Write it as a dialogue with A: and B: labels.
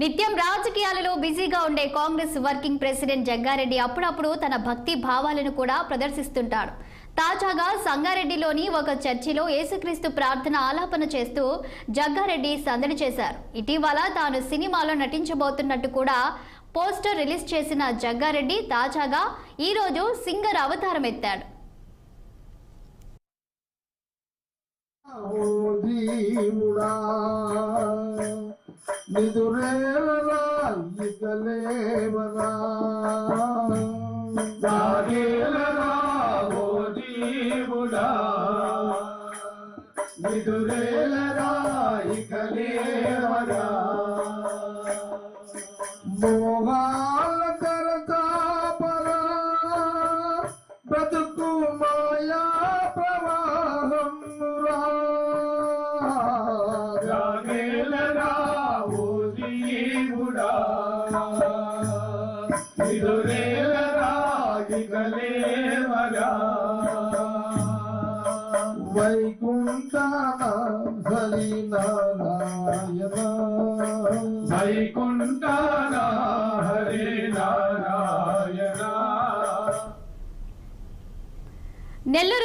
A: నిత్యం రాజకీయాలలో బిజీగా ఉండే కాంగ్రెస్ వర్కింగ్ ప్రెసిడెంట్ జగ్గారెడ్డి అప్పుడప్పుడు తన భక్తి భావాలను కూడా ప్రదర్శిస్తుంటాడు. తాజాగా సంగారెడ్డిలోని ఒక చర్చిలో యేసుక్రీస్తు ప్రార్థన ఆలాపన చేస్తూ జగ్గారెడ్డి సందడి చేశారు. ఇటీవల తాను సినిమాలో నటించబోతున్నట్టు కూడా పోస్టర్ రిలీజ్ చేసిన జగ్గారెడ్డి తాజాగా ఈరోజు సింగర్ అవతారం ఎత్తాడు.
B: నిదురేవరా ఇకలేవరా జాగేలరా ఓ జీవుడా నిదురేలరా ఇకలేవరా మోహాల కరతాపరా బ్రతుకు మాయా ప్రవాహమురా జాగేలరా వైకుంఠాన హరి నారాయణ వైకుంఠాన హరి నారాయణ.
A: నెల్లూరు